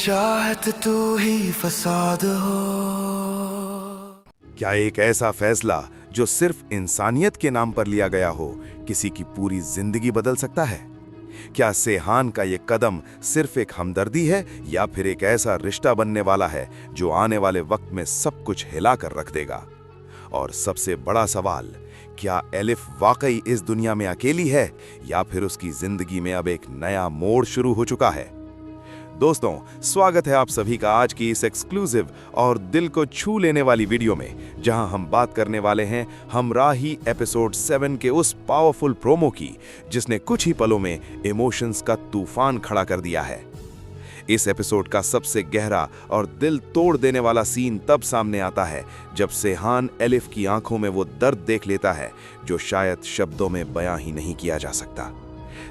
चाहत तू ही फसाद हो। क्या एक ऐसा फैसला जो सिर्फ इंसानियत के नाम पर लिया गया हो किसी की पूरी जिंदगी बदल सकता है? क्या सेहान का ये कदम सिर्फ एक हमदर्दी है या फिर एक ऐसा रिश्ता बनने वाला है जो आने वाले वक्त में सब कुछ हिला कर रख देगा? और सबसे बड़ा सवाल, क्या एलिफ वाकई इस दुनिया में अकेली है या फिर उसकी जिंदगी में अब एक नया मोड़ शुरू हो चुका है? दोस्तों, स्वागत है आप सभी का आज की इस एक्सक्लूसिव और दिल को छू लेने वाली वीडियो में, जहां हम बात करने वाले हैं हमराही एपिसोड 7 के उस पावरफुल प्रोमो की जिसने कुछ ही पलों में इमोशंस का तूफान खड़ा कर दिया है। इस एपिसोड का सबसे गहरा और दिल तोड़ देने वाला सीन तब सामने आता है जब सेहान एलिफ की आंखों में वो दर्द देख लेता है जो शायद शब्दों में बयां ही नहीं किया जा सकता।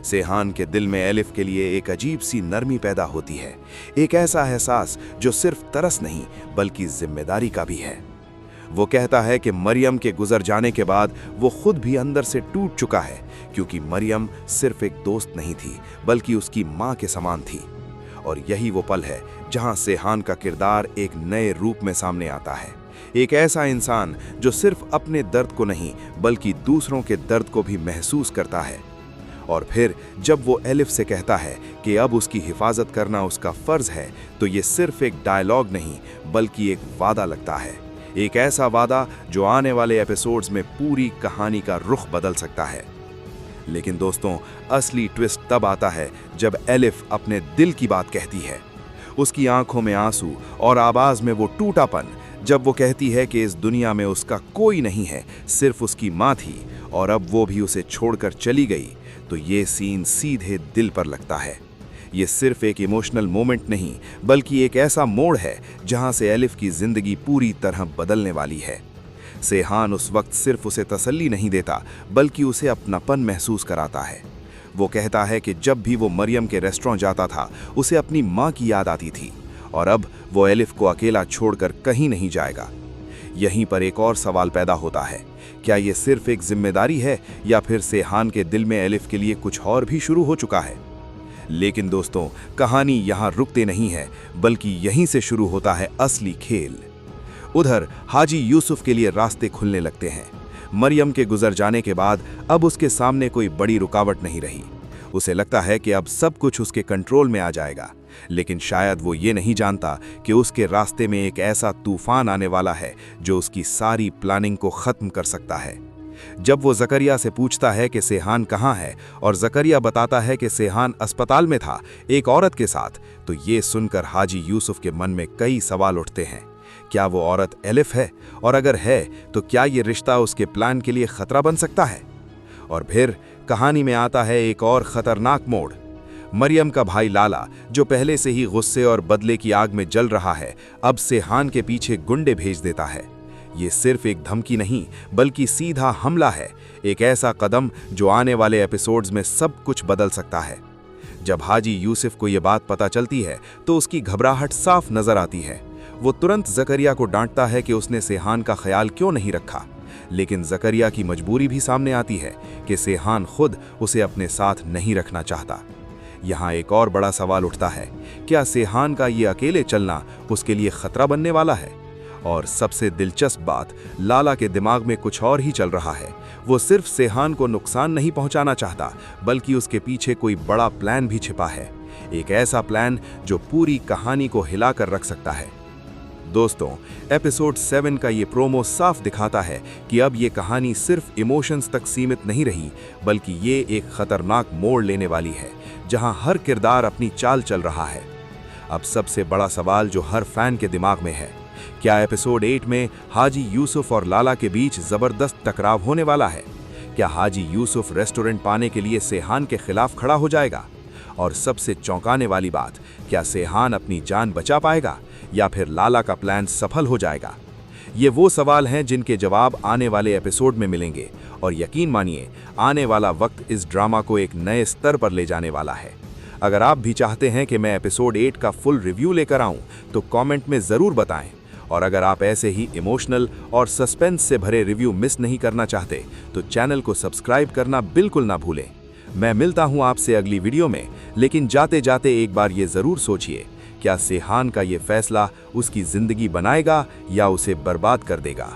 सेहान के दिल में एलिफ के लिए एक अजीब सी नरमी पैदा होती है, एक ऐसा एहसास जो सिर्फ तरस नहीं बल्कि जिम्मेदारी का भी है। वो कहता है कि मरियम के गुजर जाने के बाद वो खुद भी अंदर से टूट चुका है, क्योंकि मरियम सिर्फ एक दोस्त नहीं थी बल्कि उसकी माँ के समान थी। और यही वो पल है जहां सेहान का किरदार एक नए रूप में सामने आता है, एक ऐसा इंसान जो सिर्फ अपने दर्द को नहीं बल्कि दूसरों के दर्द को भी महसूस करता है। और फिर जब वो एलिफ से कहता है कि अब उसकी हिफाजत करना उसका फर्ज है, तो ये सिर्फ एक डायलॉग नहीं बल्कि एक वादा लगता है, एक ऐसा वादा जो आने वाले एपिसोड्स में पूरी कहानी का रुख बदल सकता है। लेकिन दोस्तों, असली ट्विस्ट तब आता है जब एलिफ अपने दिल की बात कहती है। उसकी आंखों में आंसू और आवाज में वो टूटापन, जब वो कहती है कि इस दुनिया में उसका कोई नहीं है, सिर्फ उसकी माँ थी और अब वो भी उसे छोड़कर चली गई, तो ये सीन सीधे दिल पर लगता है। ये सिर्फ एक इमोशनल मोमेंट नहीं बल्कि एक ऐसा मोड़ है जहां से एलिफ की जिंदगी पूरी तरह बदलने वाली है। सेहान उस वक्त सिर्फ उसे तसल्ली नहीं देता बल्कि उसे अपनापन महसूस कराता है। वो कहता है कि जब भी वो मरियम के रेस्टोरेंट जाता था उसे अपनी माँ की याद आती थी और अब वो एलिफ को अकेला छोड़कर कहीं नहीं जाएगा। यहीं पर एक और सवाल पैदा होता है, क्या ये सिर्फ एक जिम्मेदारी है या फिर सेहान के दिल में एलिफ के लिए कुछ और भी शुरू हो चुका है? लेकिन दोस्तों, कहानी यहाँ रुकते नहीं है बल्कि यहीं से शुरू होता है असली खेल। उधर हाजी यूसुफ के लिए रास्ते खुलने लगते हैं। मरियम के गुजर जाने के बाद अब उसके सामने कोई बड़ी रुकावट नहीं रही। उसे लगता है कि अब सब कुछ उसके कंट्रोल में आ जाएगा, लेकिन शायद वो ये नहीं जानता कि उसके रास्ते में एक ऐसा तूफान आने वाला है जो उसकी सारी प्लानिंग को खत्म कर सकता है। जब वो जकरिया से पूछता है कि सेहान कहाँ है और जकरिया बताता है कि सेहान अस्पताल में था एक औरत के साथ, तो ये सुनकर हाजी यूसुफ के मन में कई सवाल उठते हैं। क्या वो औरत एलिफ है? और अगर है तो क्या ये रिश्ता उसके प्लान के लिए खतरा बन सकता है? और फिर कहानी में आता है एक और खतरनाक मोड़। मरियम का भाई लाला, जो पहले से ही गुस्से और बदले की आग में जल रहा है, अब सेहान के पीछे गुंडे भेज देता है। ये सिर्फ एक धमकी नहीं बल्कि सीधा हमला है, एक ऐसा कदम जो आने वाले एपिसोड्स में सब कुछ बदल सकता है। जब हाजी यूसुफ को ये बात पता चलती है तो उसकी घबराहट साफ नजर आती है। वो तुरंत जकरिया को डांटता है कि उसने सेहान का ख्याल क्यों नहीं रखा, लेकिन जकरिया की मजबूरी भी सामने आती है कि सेहान खुद उसे अपने साथ नहीं रखना चाहता। यहाँ एक और बड़ा सवाल उठता है, क्या सेहान का ये अकेले चलना उसके लिए खतरा बनने वाला है? और सबसे दिलचस्प बात, लाला के दिमाग में कुछ और ही चल रहा है। वो सिर्फ सेहान को नुकसान नहीं पहुंचाना चाहता बल्कि उसके पीछे कोई बड़ा प्लान भी छिपा है, एक ऐसा प्लान जो पूरी कहानी को हिलाकर रख सकता है। दोस्तों, एपिसोड 7 का ये प्रोमो साफ दिखाता है कि अब ये कहानी सिर्फ इमोशंस तक सीमित नहीं रही बल्कि ये एक खतरनाक मोड़ लेने वाली है जहां हर किरदार अपनी चाल चल रहा है। अब सबसे बड़ा सवाल जो हर फैन के दिमाग में है, क्या एपिसोड 8 में हाजी यूसुफ और लाला के बीच जबरदस्त टकराव होने वाला है? क्या हाजी यूसुफ रेस्टोरेंट पाने के लिए सेहान के खिलाफ खड़ा हो जाएगा? और सबसे चौंकाने वाली बात, क्या सेहान अपनी जान बचा पाएगा या फिर लाला का प्लान सफल हो जाएगा? ये वो सवाल हैं जिनके जवाब आने वाले एपिसोड में मिलेंगे और यकीन मानिए, आने वाला वक्त इस ड्रामा को एक नए स्तर पर ले जाने वाला है। अगर आप भी चाहते हैं कि मैं एपिसोड 8 का फुल रिव्यू लेकर आऊं तो कमेंट में ज़रूर बताएं। और अगर आप ऐसे ही इमोशनल और सस्पेंस से भरे रिव्यू मिस नहीं करना चाहते तो चैनल को सब्सक्राइब करना बिल्कुल ना भूलें। मैं मिलता हूं आपसे अगली वीडियो में, लेकिन जाते जाते एक बार ये ज़रूर सोचिए क्या सेहान का ये फैसला उसकी जिंदगी बनाएगा या उसे बर्बाद कर देगा।